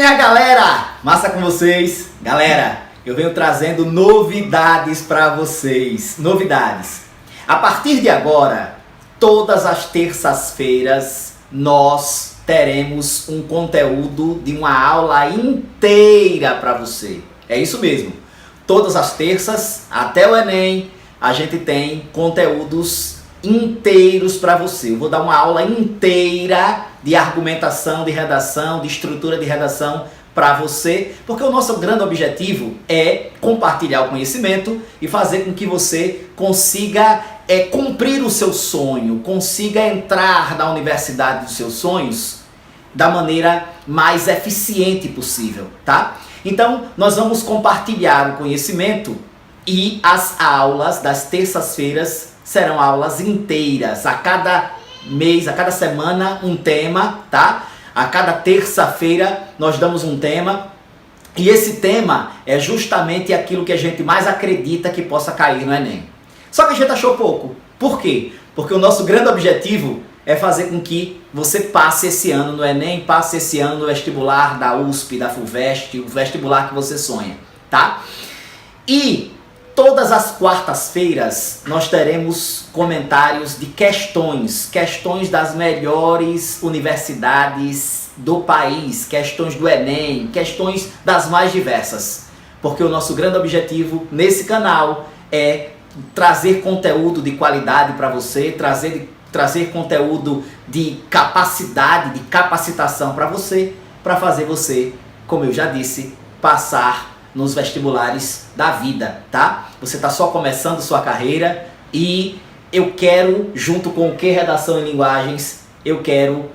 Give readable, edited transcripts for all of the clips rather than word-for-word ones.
minha galera! Massa com vocês? Galera, eu venho trazendo novidades para vocês. Novidades. A partir de agora, todas as terças-feiras, nós teremos um conteúdo de uma aula inteira para você. É isso mesmo. Todas as terças, até o Enem, a gente tem conteúdos inteiros para você. Eu vou dar uma aula inteira de argumentação, de redação, de estrutura de redação para você, porque o nosso grande objetivo é compartilhar o conhecimento e fazer com que você consiga cumprir o seu sonho, consiga entrar na universidade dos seus sonhos da maneira mais eficiente possível, tá? Então, nós vamos compartilhar o conhecimento e as aulas das terças-feiras serão aulas inteiras, a cada mês, a cada semana um tema, tá? A cada terça-feira nós damos um tema e esse tema é justamente aquilo que a gente mais acredita que possa cair no Enem. Só que a gente achou pouco. Por quê? Porque o nosso grande objetivo é fazer com que você passe esse ano no Enem, passe esse ano no vestibular da USP, da FUVEST, o vestibular que você sonha, tá? E todas as quartas-feiras nós teremos comentários de questões das melhores universidades do país, questões do Enem, questões das mais diversas. Porque o nosso grande objetivo nesse canal é trazer conteúdo de qualidade para você, trazer conteúdo de capacidade, de capacitação para você, para fazer você, como eu já disse, passar nos vestibulares da vida, tá? Você está só começando sua carreira e eu quero, junto com o Que Redação em Linguagens, eu quero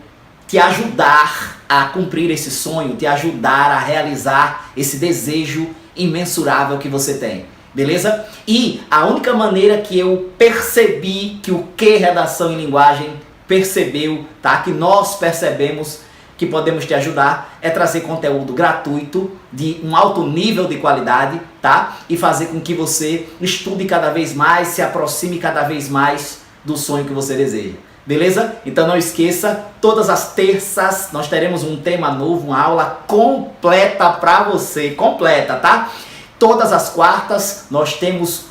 te ajudar a cumprir esse sonho, te ajudar a realizar esse desejo imensurável que você tem, beleza? E a única maneira que eu percebi que o Que Redação em Linguagem percebeu, tá? Que nós percebemos que podemos te ajudar é trazer conteúdo gratuito de um alto nível de qualidade, tá? E fazer com que você estude cada vez mais, se aproxime cada vez mais do sonho que você deseja. Beleza? Então não esqueça, todas as terças nós teremos um tema novo, uma aula completa para você, completa, tá? Todas as quartas nós temos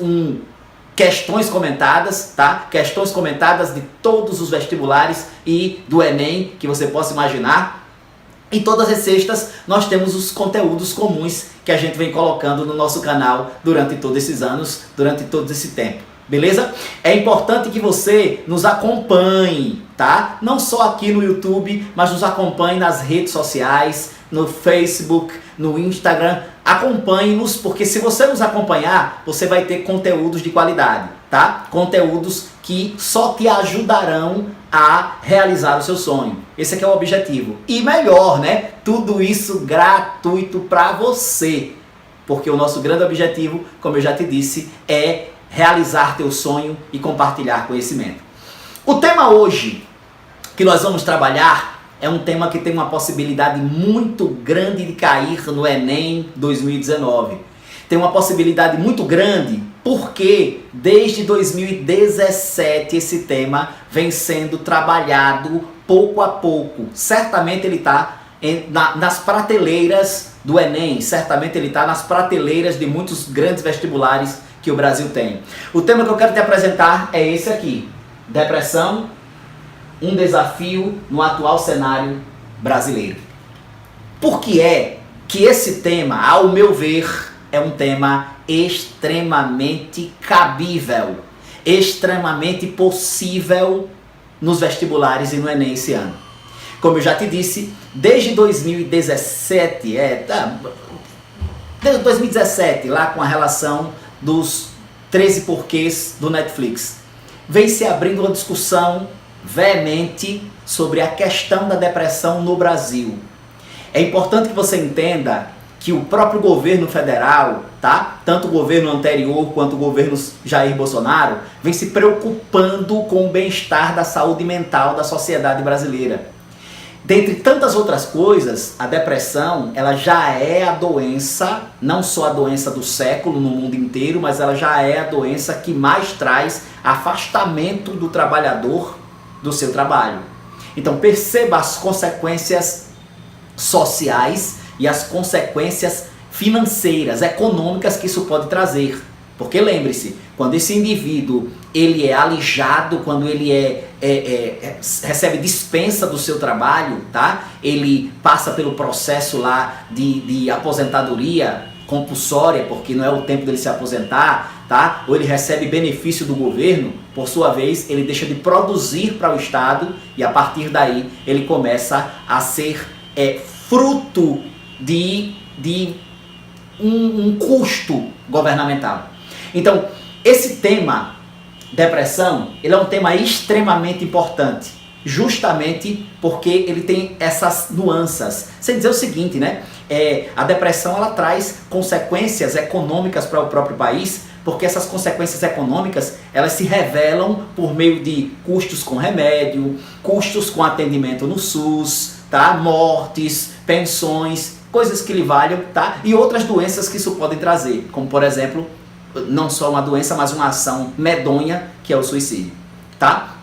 questões comentadas, tá? Questões comentadas de todos os vestibulares e do Enem que você possa imaginar. E todas as sextas nós temos os conteúdos comuns que a gente vem colocando no nosso canal durante todos esses anos, durante todo esse tempo. Beleza? É importante que você nos acompanhe, tá? Não só aqui no YouTube, mas nos acompanhe nas redes sociais, no Facebook, no Instagram. Acompanhe-nos, porque se você nos acompanhar, você vai ter conteúdos de qualidade, tá? Conteúdos que só te ajudarão a realizar o seu sonho. Esse aqui é o objetivo. E melhor, né? Tudo isso gratuito para você. Porque o nosso grande objetivo, como eu já te disse, é realizar teu sonho e compartilhar conhecimento. O tema hoje que nós vamos trabalhar é um tema que tem uma possibilidade muito grande de cair no Enem 2019. Tem uma possibilidade muito grande porque desde 2017 esse tema vem sendo trabalhado pouco a pouco. Certamente ele está nas prateleiras do Enem, certamente ele está nas prateleiras de muitos grandes vestibulares que o Brasil tem. O tema que eu quero te apresentar é esse aqui: depressão, um desafio no atual cenário brasileiro. Por que é que esse tema, ao meu ver, é um tema extremamente cabível, extremamente possível nos vestibulares e no Enem esse ano? Como eu já te disse, desde 2017, desde 2017, lá com a relação dos 13 porquês do Netflix, vem se abrindo uma discussão veemente sobre a questão da depressão no Brasil. É importante que você entenda que o próprio governo federal, tá? Tanto o governo anterior quanto o governo Jair Bolsonaro, vem se preocupando com o bem-estar da saúde mental da sociedade brasileira. Dentre tantas outras coisas, a depressão, ela já é a doença, não só a doença do século no mundo inteiro, mas ela já é a doença que mais traz afastamento do trabalhador do seu trabalho. Então perceba as consequências sociais e as consequências financeiras, econômicas que isso pode trazer. Porque lembre-se, quando esse indivíduo ele é alijado, quando ele recebe dispensa do seu trabalho, tá? Ele passa pelo processo lá de aposentadoria compulsória, porque não é o tempo dele se aposentar, tá? Ou ele recebe benefício do governo, por sua vez, ele deixa de produzir para o Estado e a partir daí ele começa a ser fruto de um custo governamental. Então, esse tema, depressão, ele é um tema extremamente importante, justamente porque ele tem essas nuances. Sem dizer o seguinte, né? A depressão ela traz consequências econômicas para o próprio país, porque essas consequências econômicas elas se revelam por meio de custos com remédio, custos com atendimento no SUS, tá? Mortes, pensões, coisas que lhe valham, tá? E outras doenças que isso pode trazer, como por exemplo, não só uma doença, mas uma ação medonha, que é o suicídio, tá?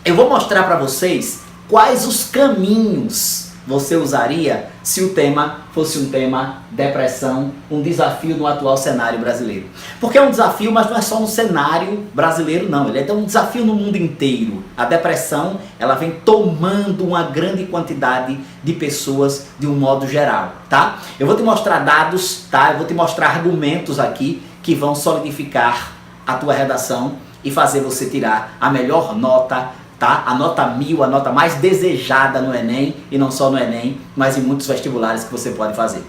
Eu vou mostrar para vocês quais os caminhos você usaria se o tema fosse um tema depressão, um desafio no atual cenário brasileiro. Porque é um desafio, mas não é só no cenário brasileiro não, ele é um desafio no mundo inteiro. A depressão, ela vem tomando uma grande quantidade de pessoas de um modo geral, tá? Eu vou te mostrar dados, tá? Eu vou te mostrar argumentos aqui que vão solidificar a tua redação e fazer você tirar a melhor nota, tá? A nota 1000, a nota mais desejada no Enem, e não só no Enem, mas em muitos vestibulares que você pode fazer.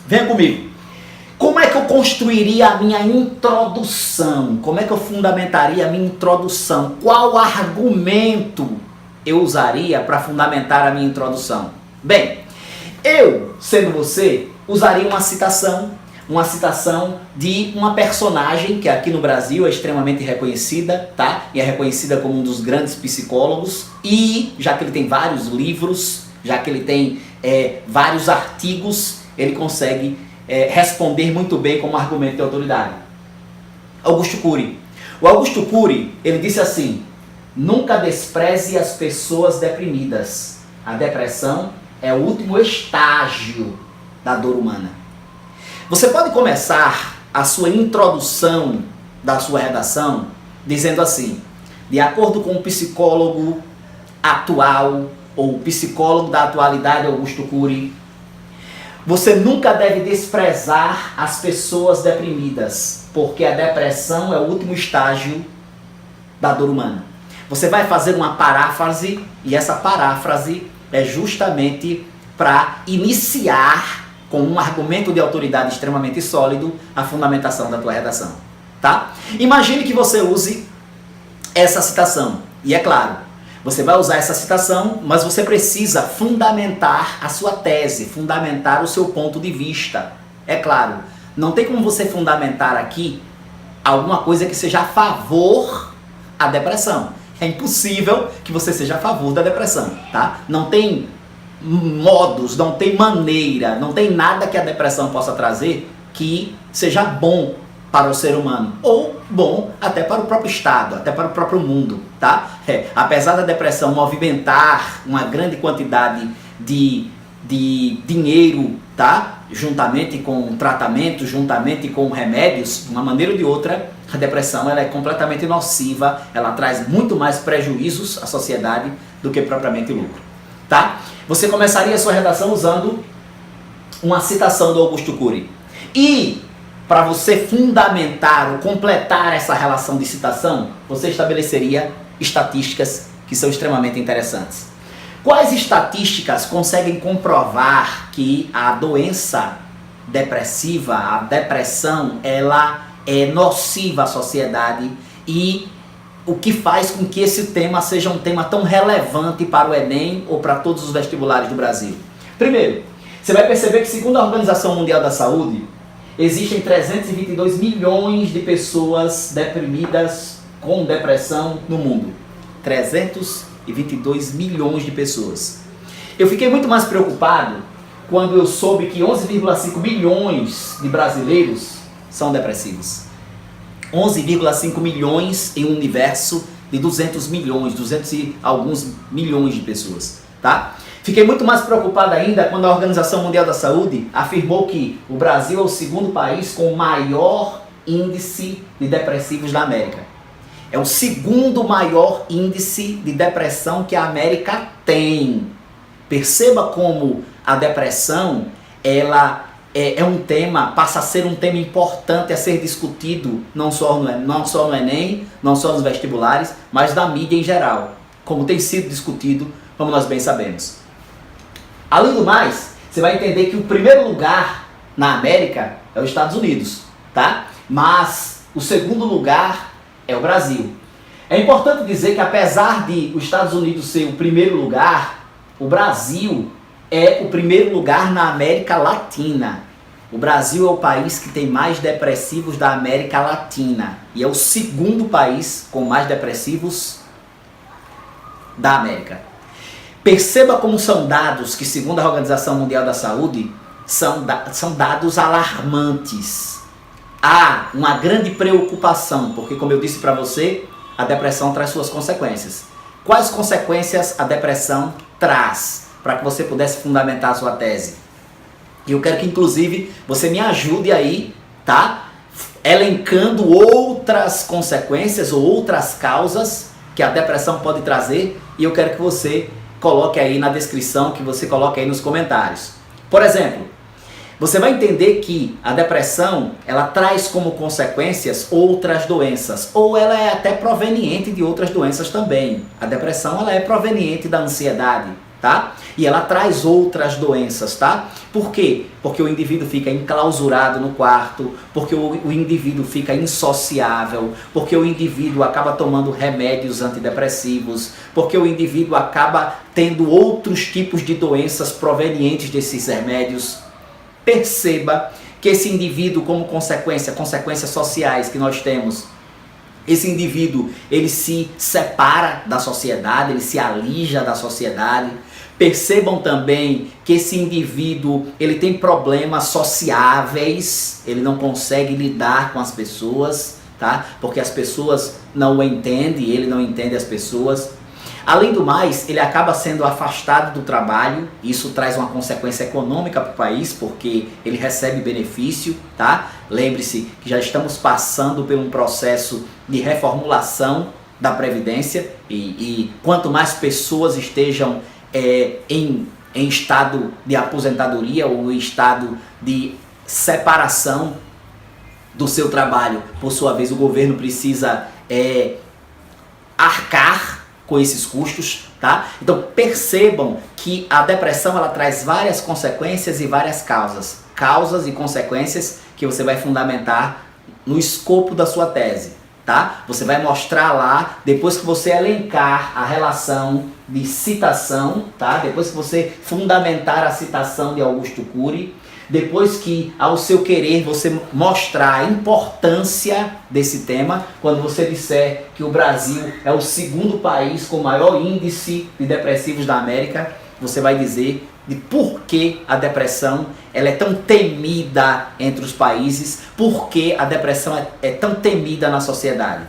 Venha comigo. Como é que eu construiria a minha introdução? Como é que eu fundamentaria a minha introdução? Qual argumento eu usaria para fundamentar a minha introdução? Bem, eu, sendo você, usaria uma citação de uma personagem que aqui no Brasil é extremamente reconhecida, tá? E é reconhecida como um dos grandes psicólogos, e já que ele tem vários livros, já que ele tem vários artigos, ele consegue responder muito bem como argumento de autoridade. Augusto Cury. O Augusto Cury, ele disse assim: nunca despreze as pessoas deprimidas. A depressão é o último estágio da dor humana. Você pode começar a sua introdução da sua redação dizendo assim: de acordo com o psicólogo atual, ou o psicólogo da atualidade, Augusto Cury, você nunca deve desprezar as pessoas deprimidas, porque a depressão é o último estágio da dor humana. Você vai fazer uma paráfrase, e essa paráfrase é justamente para iniciar com um argumento de autoridade extremamente sólido a fundamentação da tua redação, tá? Imagine que você use essa citação, e é claro, você vai usar essa citação, mas você precisa fundamentar a sua tese, fundamentar o seu ponto de vista. É claro, não tem como você fundamentar aqui alguma coisa que seja a favor da depressão. É impossível que você seja a favor da depressão, tá? Não tem modos, não tem maneira, não tem nada que a depressão possa trazer que seja bom para o ser humano, ou bom até para o próprio Estado, até para o próprio mundo, tá? Apesar da depressão movimentar uma grande quantidade de dinheiro, tá? Juntamente com tratamento, juntamente com remédios, de uma maneira ou de outra, a depressão ela é completamente nociva, ela traz muito mais prejuízos à sociedade do que propriamente lucro, tá? Você começaria a sua redação usando uma citação do Augusto Cury. E para você fundamentar ou completar essa relação de citação, você estabeleceria estatísticas que são extremamente interessantes. Quais estatísticas conseguem comprovar que a doença depressiva, a depressão, ela é nociva à sociedade, e o que faz com que esse tema seja um tema tão relevante para o Enem ou para todos os vestibulares do Brasil? Primeiro, você vai perceber que, segundo a Organização Mundial da Saúde, existem 322 milhões de pessoas deprimidas com depressão no mundo. 322 milhões de pessoas. Eu fiquei muito mais preocupado quando eu soube que 11,5 milhões de brasileiros são depressivos. 11,5 milhões em um universo de 200 milhões, 200 e alguns milhões de pessoas, tá? Fiquei muito mais preocupado ainda quando a Organização Mundial da Saúde afirmou que o Brasil é o segundo país com o maior índice de depressivos da América. É o segundo maior índice de depressão que a América tem. Perceba como a depressão, ela é um tema, passa a ser um tema importante a ser discutido, não só no Enem, não só nos vestibulares, mas da mídia em geral, como tem sido discutido, como nós bem sabemos. Além do mais, você vai entender que o primeiro lugar na América é os Estados Unidos, tá? Mas o segundo lugar é o Brasil. É importante dizer que apesar de os Estados Unidos ser o primeiro lugar, o Brasil é o primeiro lugar na América Latina. O Brasil é o país que tem mais depressivos da América Latina e é o segundo país com mais depressivos da América. Perceba como são dados que, segundo a Organização Mundial da Saúde, são dados alarmantes. Há uma grande preocupação, porque, como eu disse para você, a depressão traz suas consequências. Quais consequências a depressão traz? Para que você pudesse fundamentar a sua tese. E eu quero que, inclusive, você me ajude aí, tá? Elencando outras consequências ou outras causas que a depressão pode trazer. E eu quero que você coloque aí na descrição, que você coloque aí nos comentários. Por exemplo, você vai entender que a depressão, ela traz como consequências outras doenças, ou ela é até proveniente de outras doenças também. A depressão, ela é proveniente da ansiedade, tá? E ela traz outras doenças, tá? Por quê? Porque o indivíduo fica enclausurado no quarto, porque o indivíduo fica insociável, porque o indivíduo acaba tomando remédios antidepressivos, porque o indivíduo acaba tendo outros tipos de doenças provenientes desses remédios. Perceba que esse indivíduo, como consequências sociais que nós temos, esse indivíduo, ele se separa da sociedade, ele se alija da sociedade. Percebam também que esse indivíduo, ele tem problemas sociáveis, ele não consegue lidar com as pessoas, tá? Porque as pessoas não o entendem, ele não entende as pessoas. Além do mais, ele acaba sendo afastado do trabalho, isso traz uma consequência econômica para o país, porque ele recebe benefício, tá? Lembre-se que já estamos passando por um processo de reformulação da Previdência e quanto mais pessoas estejam em estado de aposentadoria ou em estado de separação do seu trabalho, por sua vez o governo precisa arcar com esses custos, tá? Então percebam que a depressão, ela traz várias consequências e várias causas e consequências que você vai fundamentar no escopo da sua tese, tá? Você vai mostrar lá, depois que você elencar a relação de citação, tá? Depois que você fundamentar a citação de Augusto Cury, depois que, ao seu querer, você mostrar a importância desse tema, quando você disser que o Brasil é o segundo país com o maior índice de depressivos da América, você vai dizer de por que a depressão ela é tão temida entre os países, por que a depressão é tão temida na sociedade.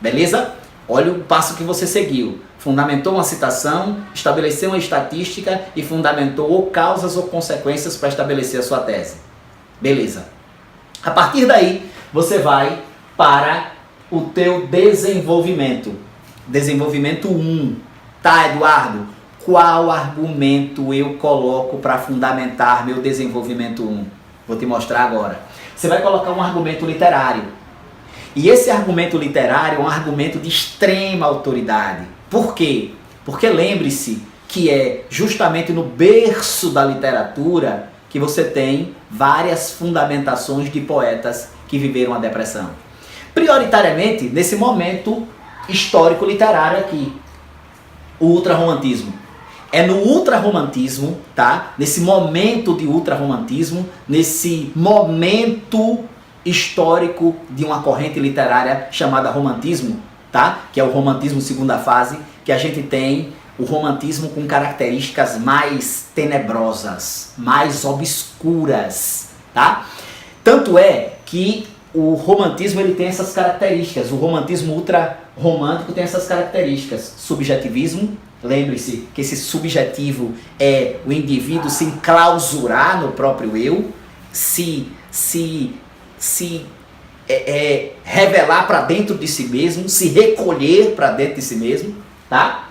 Beleza? Olha o passo que você seguiu. Fundamentou uma citação, estabeleceu uma estatística e fundamentou ou causas ou consequências para estabelecer a sua tese. Beleza. A partir daí, você vai para o teu desenvolvimento. Desenvolvimento 1. Tá, Eduardo? Qual argumento eu coloco para fundamentar meu desenvolvimento 1? Vou te mostrar agora. Você vai colocar um argumento literário. E esse argumento literário é um argumento de extrema autoridade. Por quê? Porque lembre-se que é justamente no berço da literatura que você tem várias fundamentações de poetas que viveram a depressão. Prioritariamente nesse momento histórico literário aqui, o ultrarromantismo. É no ultrarromantismo, tá? Nesse momento de ultrarromantismo, nesse momento histórico de uma corrente literária chamada romantismo, tá? Que é o romantismo segunda fase, que a gente tem o romantismo com características mais tenebrosas, mais obscuras, tá? Tanto é que o romantismo ele tem essas características, o romantismo ultra-romântico tem essas características, subjetivismo, lembre-se que esse subjetivo é o indivíduo se enclausurar no próprio eu, se revelar para dentro de si mesmo, se recolher para dentro de si mesmo, tá?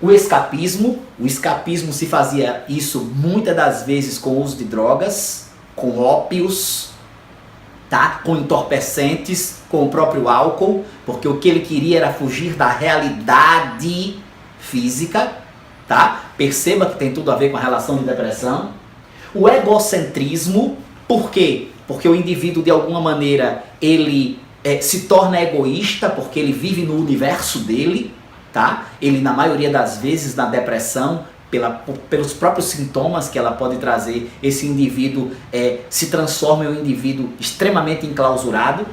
O escapismo se fazia isso muitas das vezes com o uso de drogas, com ópios, tá? Com entorpecentes, com o próprio álcool, porque o que ele queria era fugir da realidade física, tá? Perceba que tem tudo a ver com a relação de depressão. O egocentrismo, por quê? Porque o indivíduo, de alguma maneira, ele se torna egoísta, porque ele vive no universo dele, tá? Ele, na maioria das vezes, na depressão, pelos próprios sintomas que ela pode trazer, esse indivíduo se transforma em um indivíduo extremamente enclausurado.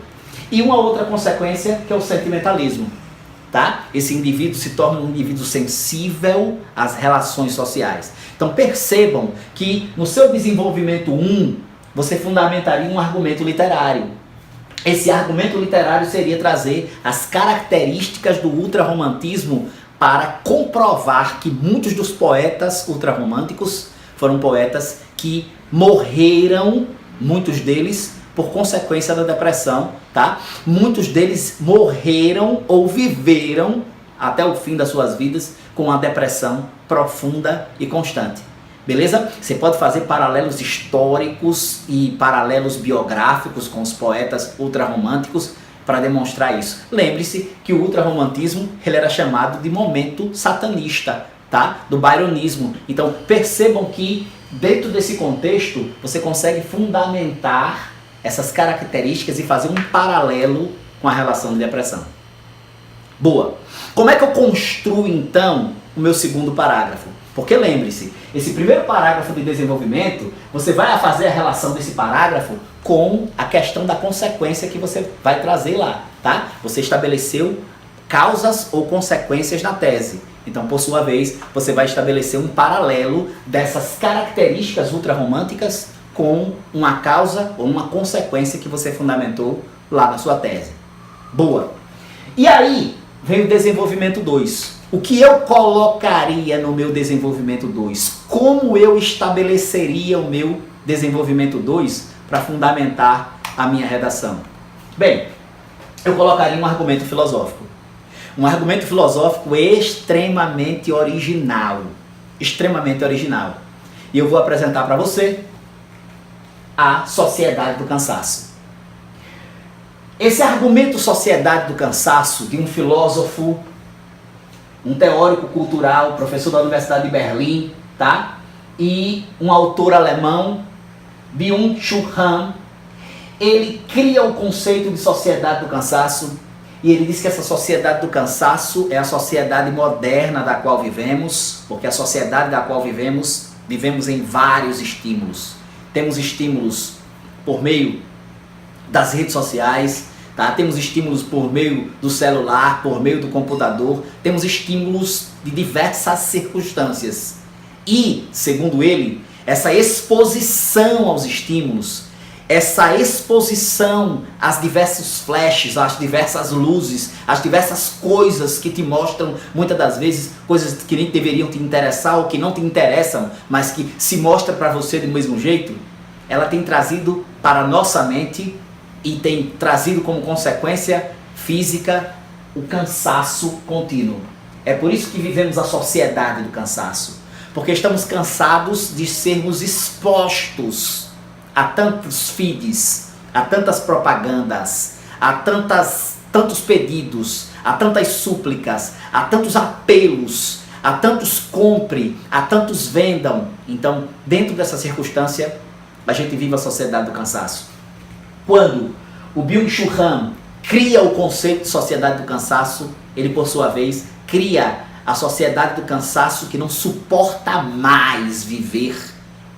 E uma outra consequência, que é o sentimentalismo, tá? Esse indivíduo se torna um indivíduo sensível às relações sociais. Então percebam que no seu desenvolvimento 1, você fundamentaria um argumento literário. Esse argumento literário seria trazer as características do ultrarromantismo para comprovar que muitos dos poetas ultrarromânticos foram poetas que morreram, muitos deles, por consequência da depressão, tá? Muitos deles morreram ou viveram até o fim das suas vidas com a depressão profunda e constante. Beleza? Você pode fazer paralelos históricos e paralelos biográficos com os poetas ultrarromânticos para demonstrar isso. Lembre-se que o ultrarromantismo ele era chamado de momento satanista, tá? Do byronismo. Então percebam que dentro desse contexto você consegue fundamentar essas características e fazer um paralelo com a relação de depressão. Boa! Como é que eu construo então o meu segundo parágrafo? Porque lembre-se, esse primeiro parágrafo de desenvolvimento, você vai fazer a relação desse parágrafo com a questão da consequência que você vai trazer lá, tá? Você estabeleceu causas ou consequências na tese. Então, por sua vez, você vai estabelecer um paralelo dessas características ultrarromânticas com uma causa ou uma consequência que você fundamentou lá na sua tese. Boa! E aí vem o desenvolvimento 2. O que eu colocaria no meu desenvolvimento 2? Como eu estabeleceria o meu desenvolvimento 2 para fundamentar a minha redação? Bem, eu colocaria um argumento filosófico. Um argumento filosófico extremamente original. Extremamente original. E eu vou apresentar para você a Sociedade do Cansaço. Esse argumento Sociedade do Cansaço de um filósofo, um teórico cultural, professor da Universidade de Berlim, tá? E um autor alemão, Byung-Chul Han, ele cria o conceito de sociedade do cansaço e ele diz que essa sociedade do cansaço é a sociedade moderna da qual vivemos, porque a sociedade da qual vivemos em vários estímulos. Temos estímulos por meio das redes sociais, tá? Temos estímulos por meio do celular, por meio do computador, temos estímulos de diversas circunstâncias. E, segundo ele, essa exposição aos estímulos, essa exposição às diversos flashes, às diversas luzes, às diversas coisas que te mostram, muitas das vezes, coisas que nem deveriam te interessar ou que não te interessam, mas que se mostra para você do mesmo jeito, ela tem trazido para a nossa mente e tem trazido como consequência física o cansaço contínuo. É por isso que vivemos a sociedade do cansaço, porque estamos cansados de sermos expostos a tantos feeds, a tantas propagandas, a tantos pedidos, a tantas súplicas, a tantos apelos, a tantos compre, a tantos vendam. Então, dentro dessa circunstância, a gente vive a sociedade do cansaço. Quando o Byung-Chul Han cria o conceito de sociedade do cansaço, ele, por sua vez, cria a sociedade do cansaço que não suporta mais viver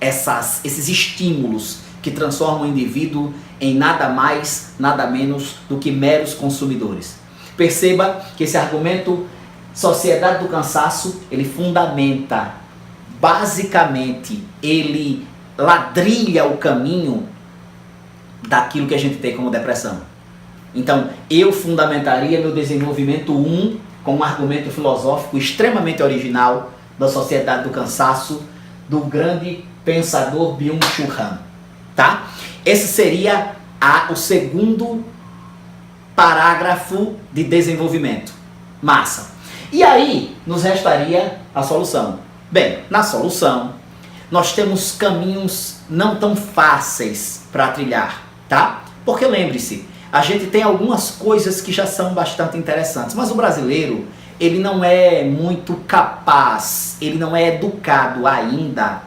esses estímulos que transformam o indivíduo em nada mais, nada menos do que meros consumidores. Perceba que esse argumento sociedade do cansaço, ele fundamenta, basicamente, ele ladrilha o caminho daquilo que a gente tem como depressão. Então, eu fundamentaria meu desenvolvimento 1 com um argumento filosófico extremamente original da Sociedade do Cansaço, do grande pensador Byung-Chul Han, tá? Esse seria o segundo parágrafo de desenvolvimento. Massa. E aí, nos restaria a solução. Bem, na solução, nós temos caminhos não tão fáceis para trilhar, tá? Porque lembre-se, a gente tem algumas coisas que já são bastante interessantes, mas o brasileiro, ele não é muito capaz, ele não é educado ainda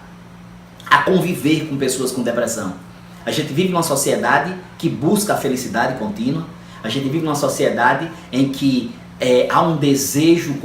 a conviver com pessoas com depressão. A gente vive numa sociedade que busca a felicidade contínua, a gente vive numa sociedade em que há um desejo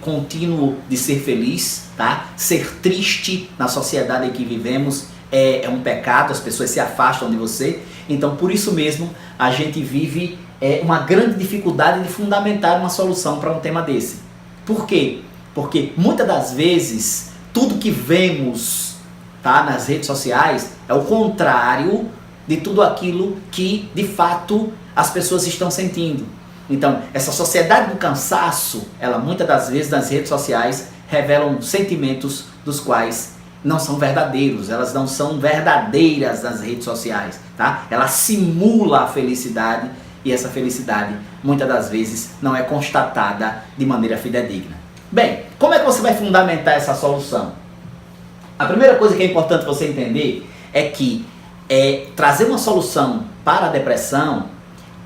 contínuo de ser feliz, tá? Ser triste na sociedade em que vivemos é um pecado, as pessoas se afastam de você. Então, por isso mesmo, a gente vive uma grande dificuldade de fundamentar uma solução para um tema desse. Por quê? Porque muitas das vezes, tudo que vemos, tá, nas redes sociais é o contrário de tudo aquilo que, de fato, as pessoas estão sentindo. Então, essa sociedade do cansaço, ela muitas das vezes nas redes sociais revelam sentimentos dos quais não são verdadeiros, elas não são verdadeiras nas redes sociais, tá? Ela simula a felicidade e essa felicidade muitas das vezes não é constatada de maneira fidedigna. Bem, como é que você vai fundamentar essa solução? A primeira coisa que é importante você entender é que trazer uma solução para a depressão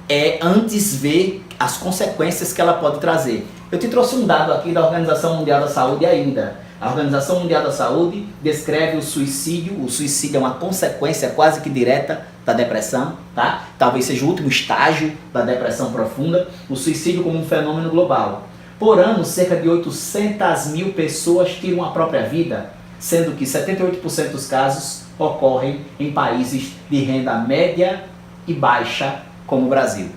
é antes ver as consequências que ela pode trazer. Eu te trouxe um dado aqui da Organização Mundial da Saúde ainda. A Organização Mundial da Saúde descreve o suicídio é uma consequência quase que direta da depressão, tá? Talvez seja o último estágio da depressão profunda, o suicídio como um fenômeno global. Por ano, cerca de 800 mil pessoas tiram a própria vida, sendo que 78% dos casos ocorrem em países de renda média e baixa, como o Brasil.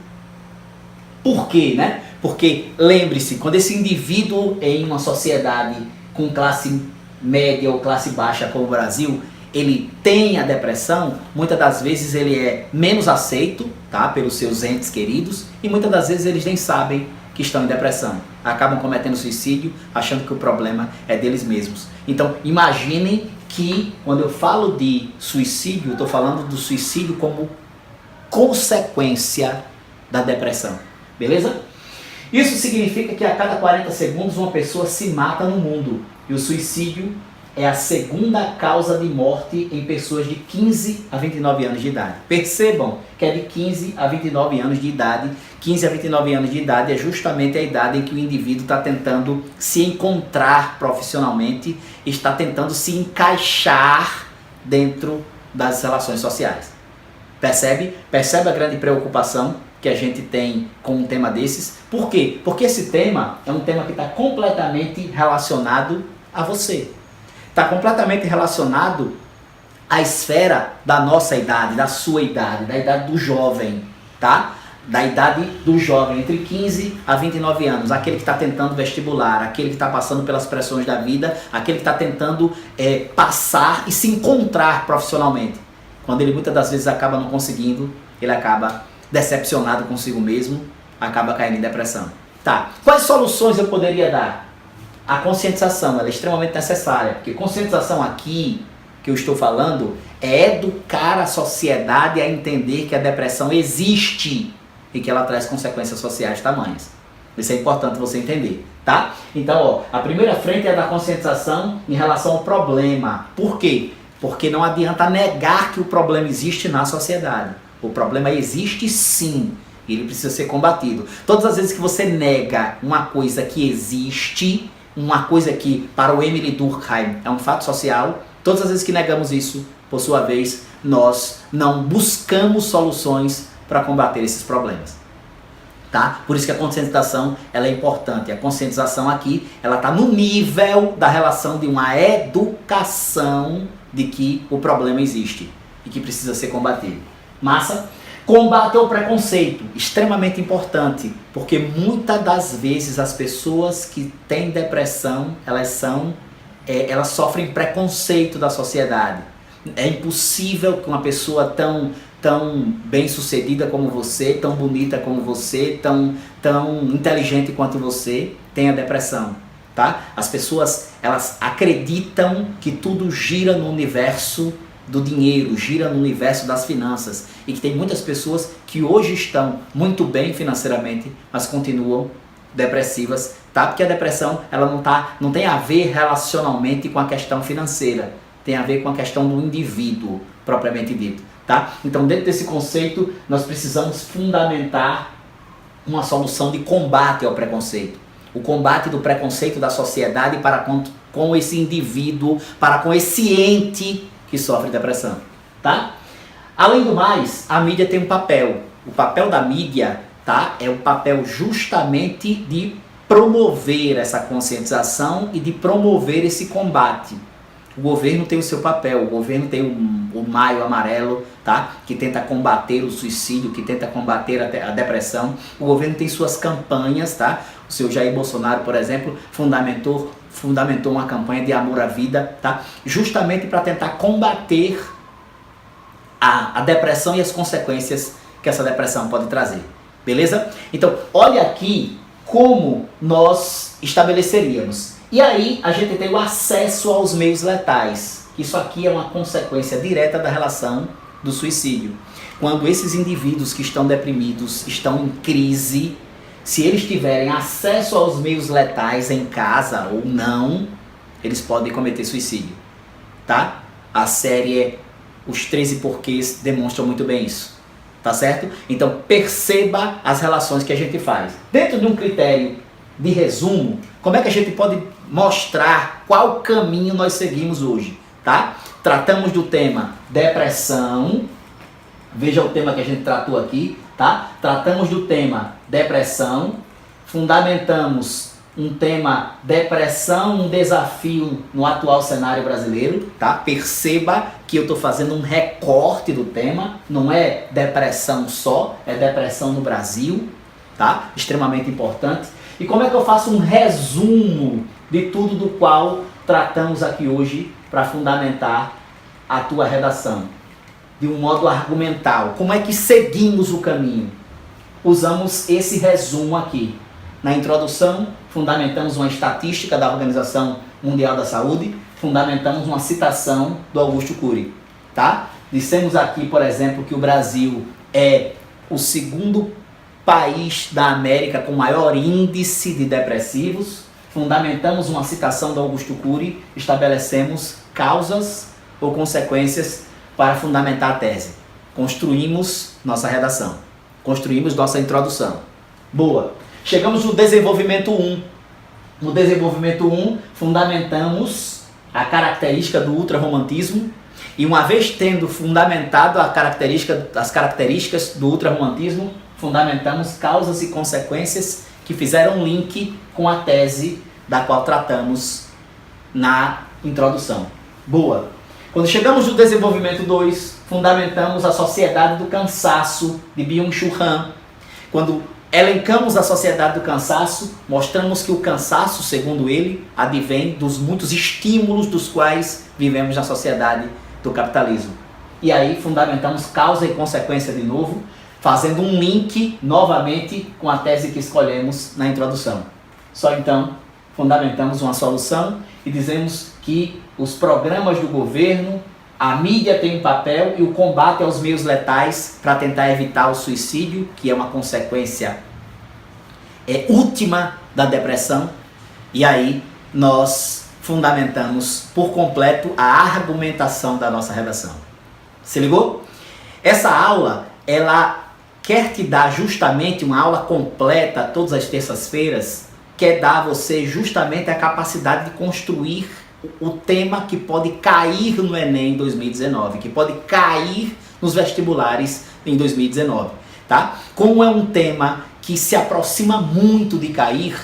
Por quê, né? Porque, lembre-se, quando esse indivíduo em uma sociedade com classe média ou classe baixa como o Brasil, ele tem a depressão, muitas das vezes ele é menos aceito, tá, pelos seus entes queridos, e muitas das vezes eles nem sabem que estão em depressão. Acabam cometendo suicídio, achando que o problema é deles mesmos. Então, imaginem que quando eu falo de suicídio, eu estou falando do suicídio como consequência da depressão. Beleza? Isso significa que a cada 40 segundos uma pessoa se mata no mundo. E o suicídio é a segunda causa de morte em pessoas de 15 a 29 anos de idade. Percebam que é de 15 a 29 anos de idade. 15 a 29 anos de idade é justamente a idade em que o indivíduo está tentando se encontrar profissionalmente, está tentando se encaixar dentro das relações sociais. Percebe? Percebe a grande preocupação que a gente tem com um tema desses? Por quê? Porque esse tema é um tema que está completamente relacionado a você. Está completamente relacionado à esfera da nossa idade, da sua idade, da idade do jovem, tá? Da idade do jovem, entre 15 a 29 anos, aquele que está tentando vestibular, aquele que está passando pelas pressões da vida, aquele que está tentando passar e se encontrar profissionalmente. Quando ele muitas das vezes acaba não conseguindo, ele acaba decepcionado consigo mesmo, acaba caindo em depressão. Tá, quais soluções eu poderia dar? A conscientização, ela é extremamente necessária, porque conscientização aqui, que eu estou falando, é educar a sociedade a entender que a depressão existe e que ela traz consequências sociais tamanhas. Isso é importante você entender, tá? Então, a primeira frente é a da conscientização em relação ao problema. Por quê? Porque não adianta negar que o problema existe na sociedade. O problema existe sim, ele precisa ser combatido. Todas as vezes que você nega uma coisa que existe, uma coisa que para o Emile Durkheim é um fato social, todas as vezes que negamos isso, por sua vez, nós não buscamos soluções para combater esses problemas. Tá? Por isso que a conscientização ela é importante. A conscientização aqui ela está no nível da relação de uma educação de que o problema existe e que precisa ser combatido. Massa? Combate ao preconceito, extremamente importante, porque muitas das vezes as pessoas que têm depressão, elas sofrem preconceito da sociedade. É impossível que uma pessoa tão tão bem sucedida como você, tão bonita como você, tão inteligente quanto você, tenha depressão, tá? As pessoas, elas acreditam que tudo gira no universo do dinheiro, gira no universo das finanças, e que tem muitas pessoas que hoje estão muito bem financeiramente, mas continuam depressivas, tá? Porque a depressão, ela não tem a ver relacionalmente com a questão financeira, tem a ver com a questão do indivíduo propriamente dito, tá? Então, dentro desse conceito, nós precisamos fundamentar uma solução de combate ao preconceito. O combate do preconceito da sociedade para com esse indivíduo, para com esse ente que sofre depressão, tá? Além do mais, a mídia tem um papel. O papel da mídia, tá? É o papel justamente de promover essa conscientização e de promover esse combate. O governo tem o seu papel, o governo tem o Maio Amarelo, tá? Que tenta combater o suicídio, que tenta combater a depressão. O governo tem suas campanhas, tá? O seu Jair Bolsonaro, por exemplo, fundamentou uma campanha de amor à vida, tá? Justamente para tentar combater a depressão e as consequências que essa depressão pode trazer. Beleza? Então, olha aqui como nós estabeleceríamos. E aí a gente tem o acesso aos meios letais. Isso aqui é uma consequência direta da relação do suicídio. Quando esses indivíduos que estão deprimidos, estão em crise, se eles tiverem acesso aos meios letais em casa ou não, eles podem cometer suicídio, tá? A série Os 13 Porquês demonstra muito bem isso, tá certo? Então perceba as relações que a gente faz. Dentro de um critério de resumo, como é que a gente pode mostrar qual caminho nós seguimos hoje, tá? Tratamos do tema depressão, veja o tema que a gente tratou aqui, tá? Tratamos do tema depressão, fundamentamos um tema depressão, um desafio no atual cenário brasileiro, tá? Perceba que eu estou fazendo um recorte do tema, não é depressão só, é depressão no Brasil, tá? Extremamente importante. E como é que eu faço um resumo de tudo do qual tratamos aqui hoje para fundamentar a tua redação? De um modo argumental. Como é que seguimos o caminho? Usamos esse resumo aqui. Na introdução, fundamentamos uma estatística da Organização Mundial da Saúde, fundamentamos uma citação do Augusto Cury, tá? Dissemos aqui, por exemplo, que o Brasil é o segundo país da América com maior índice de depressivos, fundamentamos uma citação do Augusto Cury, estabelecemos causas ou consequências para fundamentar a tese. Construímos nossa redação, construímos nossa introdução. Boa! Chegamos no desenvolvimento 1. No desenvolvimento 1, fundamentamos a característica do ultrarromantismo, e uma vez tendo fundamentado as características do ultrarromantismo, fundamentamos causas e consequências que fizeram link com a tese da qual tratamos na introdução. Boa! Quando chegamos no desenvolvimento 2, fundamentamos a sociedade do cansaço de Byung-Chul Han. Quando elencamos a sociedade do cansaço, mostramos que o cansaço, segundo ele, advém dos muitos estímulos dos quais vivemos na sociedade do capitalismo. E aí fundamentamos causa e consequência de novo, fazendo um link novamente com a tese que escolhemos na introdução. Só então fundamentamos uma solução e dizemos que os programas do governo, a mídia tem um papel e o combate aos meios letais para tentar evitar o suicídio, que é uma consequência última da depressão. E aí nós fundamentamos por completo a argumentação da nossa redação. Se ligou? Essa aula, ela quer te dar justamente uma aula completa todas as terças-feiras, quer dar a você justamente a capacidade de construir o tema que pode cair no Enem em 2019, que pode cair nos vestibulares em 2019, tá? Como é um tema que se aproxima muito de cair,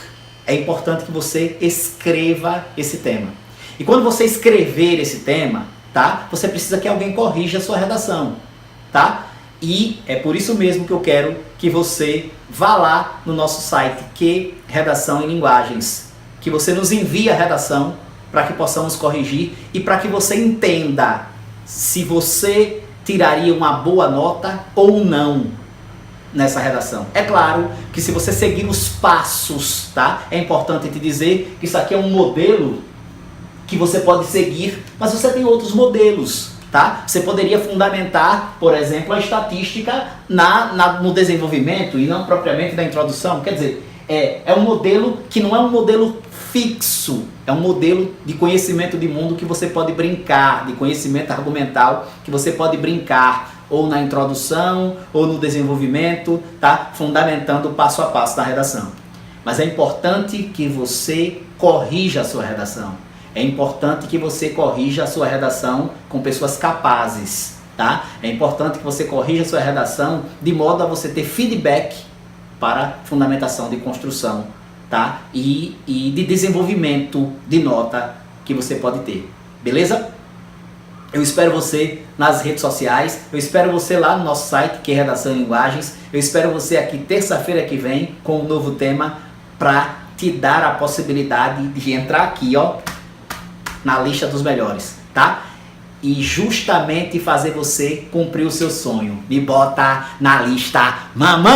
é importante que você escreva esse tema. E quando você escrever esse tema, tá? Você precisa que alguém corrija a sua redação, tá? E é por isso mesmo que eu quero que você vá lá no nosso site, que Redação em Linguagens, que você nos envie a redação para que possamos corrigir e para que você entenda se você tiraria uma boa nota ou não nessa redação. É claro que se você seguir os passos, tá? É importante te dizer que isso aqui é um modelo que você pode seguir, mas você tem outros modelos, tá? Você poderia fundamentar, por exemplo, a estatística no desenvolvimento e não propriamente na introdução. Quer dizer, é um modelo que não é um modelo fixo, é um modelo de conhecimento de mundo que você pode brincar, de conhecimento argumental que você pode brincar, ou na introdução, ou no desenvolvimento, tá? Fundamentando passo a passo da redação. Mas é importante que você corrija a sua redação. É importante que você corrija a sua redação com pessoas capazes, tá? É importante que você corrija a sua redação de modo a você ter feedback para fundamentação de construção, tá? E de desenvolvimento de nota que você pode ter. Beleza? Eu espero você nas redes sociais, eu espero você lá no nosso site, que é Redação em Linguagens. Eu espero você aqui terça-feira que vem com um novo tema para te dar a possibilidade de entrar aqui, ó, na lista dos melhores, tá? E justamente fazer você cumprir o seu sonho. Me bota na lista, mamãe!